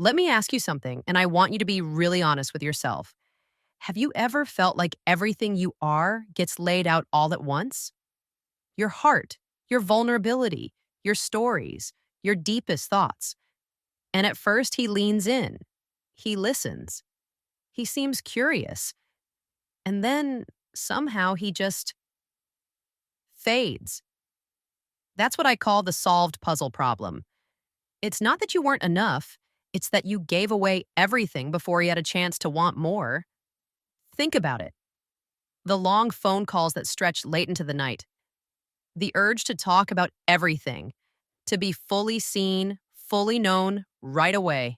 Let me ask you something, and I want you to be really honest with yourself. Have you ever felt like everything you are gets laid out all at once? Your heart, your vulnerability, your stories, your deepest thoughts. And at first, he leans in, he listens, he seems curious, and then somehow he just fades. That's what I call the solved puzzle problem. It's not that you weren't enough, it's that you gave away everything before he had a chance to want more. Think about it. The long phone calls that stretch late into the night, the urge to talk about everything, to be fully seen, fully known right away.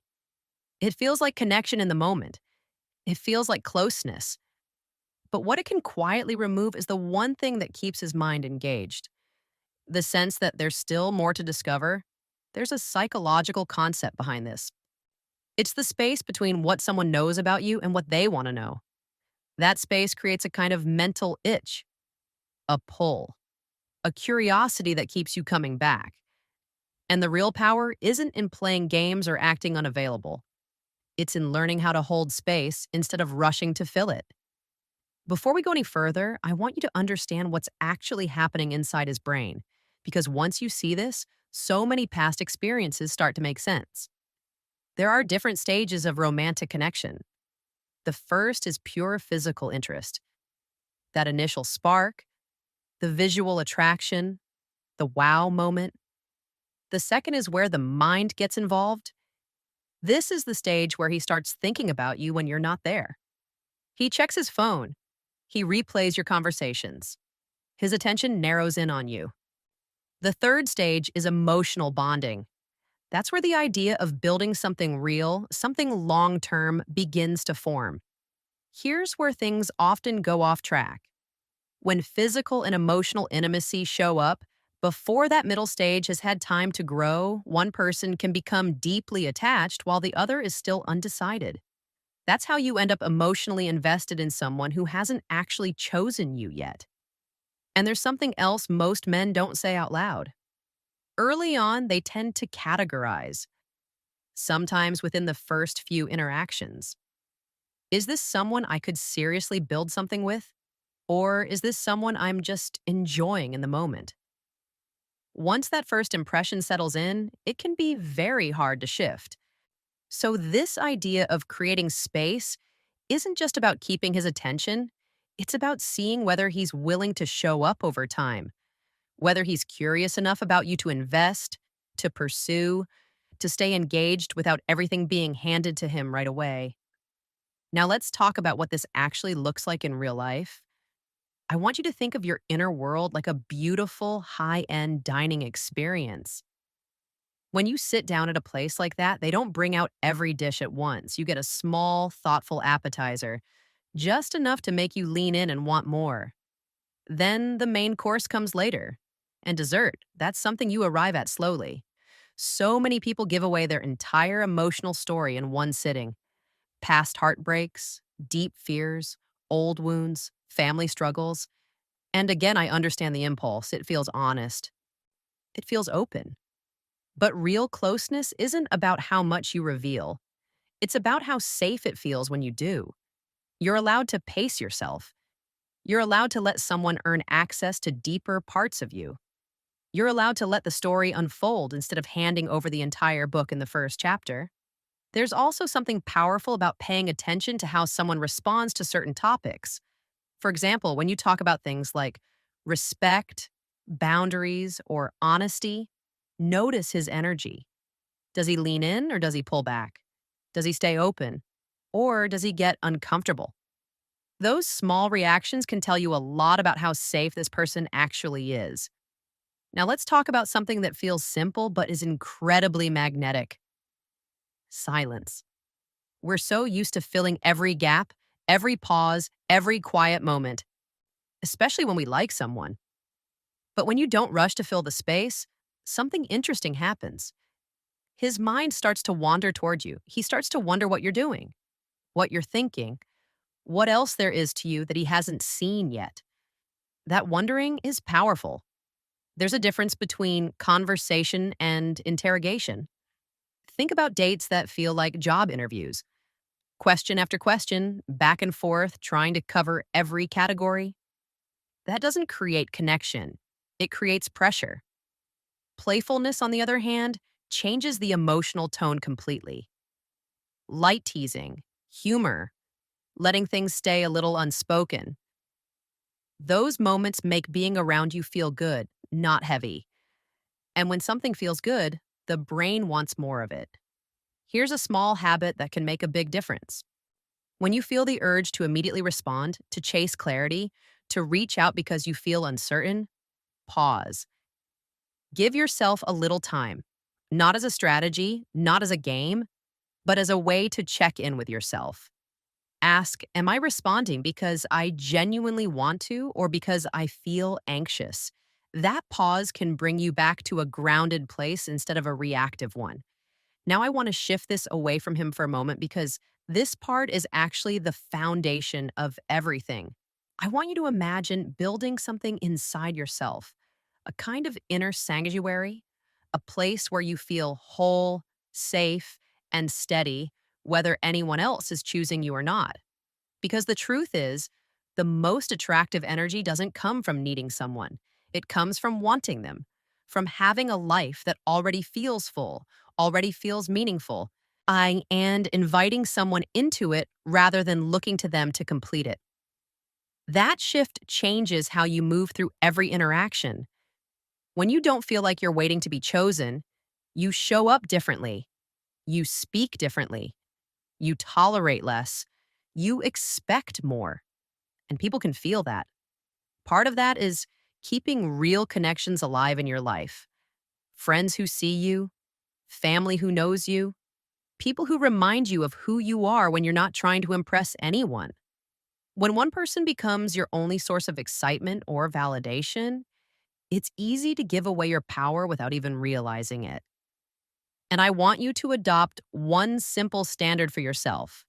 It feels like connection in the moment. It feels like closeness. But what it can quietly remove is the one thing that keeps his mind engaged, the sense that there's still more to discover. There's a psychological concept behind this. It's the space between what someone knows about you and what they want to know. That space creates a kind of mental itch, a pull, a curiosity that keeps you coming back. And the real power isn't in playing games or acting unavailable. It's in learning how to hold space instead of rushing to fill it. Before we go any further, I want you to understand what's actually happening inside his brain. Because once you see this, so many past experiences start to make sense. There are different stages of romantic connection. The first is pure physical interest, that initial spark, the visual attraction, the wow moment. The second is where the mind gets involved. This is the stage where he starts thinking about you when you're not there. He checks his phone. He replays your conversations. His attention narrows in on you. The third stage is emotional bonding. That's where the idea of building something real, something long term, begins to form. Here's where things often go off track. When physical and emotional intimacy show up, before that middle stage has had time to grow, one person can become deeply attached while the other is still undecided. That's how you end up emotionally invested in someone who hasn't actually chosen you yet. And there's something else most men don't say out loud. Early on, they tend to categorize, sometimes within the first few interactions. Is this someone I could seriously build something with? Or is this someone I'm just enjoying in the moment? Once that first impression settles in, it can be very hard to shift. So, this idea of creating space isn't just about keeping his attention, it's about seeing whether he's willing to show up over time, whether he's curious enough about you to invest, to pursue, to stay engaged without everything being handed to him right away. Now, let's talk about what this actually looks like in real life. I want you to think of your inner world like a beautiful, high end dining experience. When you sit down at a place like that, they don't bring out every dish at once. You get a small, thoughtful appetizer, just enough to make you lean in and want more. Then the main course comes later. And dessert, that's something you arrive at slowly. So many people give away their entire emotional story in one sitting: past heartbreaks, deep fears, old wounds, family struggles. And again, I understand the impulse. It feels honest, it feels open. But real closeness isn't about how much you reveal, it's about how safe it feels when you do. You're allowed to pace yourself. You're allowed to let someone earn access to deeper parts of you. You're allowed to let the story unfold instead of handing over the entire book in the first chapter. There's also something powerful about paying attention to how someone responds to certain topics. For example, when you talk about things like respect, boundaries, or honesty, notice his energy. Does he lean in or does he pull back? Does he stay open or does he get uncomfortable? Those small reactions can tell you a lot about how safe this person actually is. Now, let's talk about something that feels simple but is incredibly magnetic: silence. We're so used to filling every gap, every pause, every quiet moment, especially when we like someone. But when you don't rush to fill the space, something interesting happens. His mind starts to wander toward you. He starts to wonder what you're doing, what you're thinking, what else there is to you that he hasn't seen yet. That wondering is powerful. There's a difference between conversation and interrogation. Think about dates that feel like job interviews. Question after question, back and forth, trying to cover every category. That doesn't create connection, it creates pressure. Playfulness, on the other hand, changes the emotional tone completely. Light teasing, humor, letting things stay a little unspoken. Those moments make being around you feel good, not heavy. And when something feels good, the brain wants more of it. Here's a small habit that can make a big difference. When you feel the urge to immediately respond, to chase clarity, to reach out because you feel uncertain, pause. Give yourself a little time, not as a strategy, not as a game, but as a way to check in with yourself. Ask, am I responding because I genuinely want to or because I feel anxious? That pause can bring you back to a grounded place instead of a reactive one. Now, I want to shift this away from him for a moment because this part is actually the foundation of everything. I want you to imagine building something inside yourself, a kind of inner sanctuary, a place where you feel whole, safe, and steady, whether anyone else is choosing you or not. Because the truth is, the most attractive energy doesn't come from needing someone. It comes from wanting them, from having a life that already feels full, already feels meaningful, and inviting someone into it rather than looking to them to complete it. That shift changes how you move through every interaction. When you don't feel like you're waiting to be chosen, you show up differently, you speak differently, you tolerate less, you expect more. And people can feel that. Part of that is keeping real connections alive in your life. Friends who see you, family who knows you, people who remind you of who you are when you're not trying to impress anyone. When one person becomes your only source of excitement or validation, it's easy to give away your power without even realizing it. And I want you to adopt one simple standard for yourself.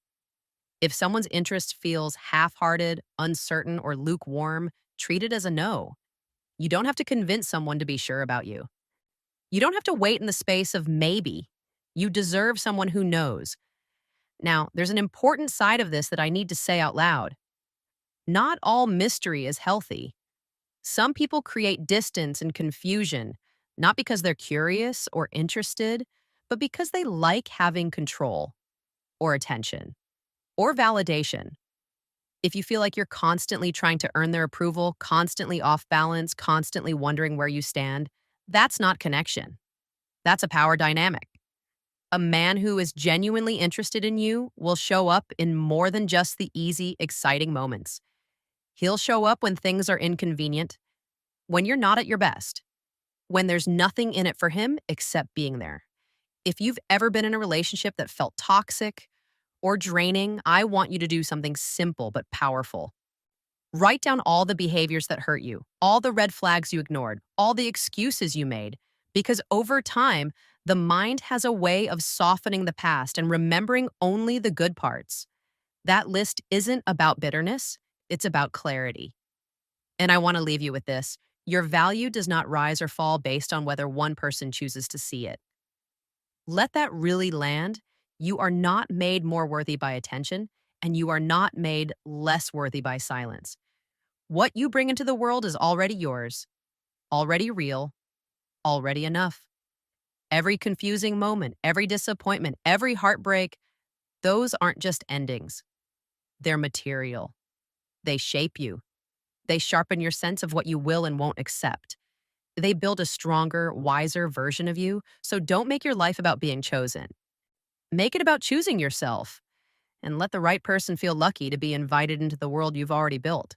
If someone's interest feels half hearted, uncertain, or lukewarm, treat it as a no. You don't have to convince someone to be sure about you. You don't have to wait in the space of maybe. You deserve someone who knows. Now, there's an important side of this that I need to say out loud. Not all mystery is healthy. Some people create distance and confusion, not because they're curious or interested, but because they like having control or attention or validation. If you feel like you're constantly trying to earn their approval, constantly off balance, constantly wondering where you stand, that's not connection. That's a power dynamic. A man who is genuinely interested in you will show up in more than just the easy, exciting moments. He'll show up when things are inconvenient, when you're not at your best, when there's nothing in it for him except being there. If you've ever been in a relationship that felt toxic or draining, I want you to do something simple but powerful. Write down all the behaviors that hurt you, all the red flags you ignored, all the excuses you made, because over time, the mind has a way of softening the past and remembering only the good parts. That list isn't about bitterness, it's about clarity. And I want to leave you with this. Your value does not rise or fall based on whether one person chooses to see it. Let that really land. You are not made more worthy by attention, and you are not made less worthy by silence. What you bring into the world is already yours, already real, already enough. Every confusing moment, every disappointment, every heartbreak, those aren't just endings. They're material. They shape you. They sharpen your sense of what you will and won't accept. They build a stronger, wiser version of you, so don't make your life about being chosen. Make it about choosing yourself and let the right person feel lucky to be invited into the world you've already built.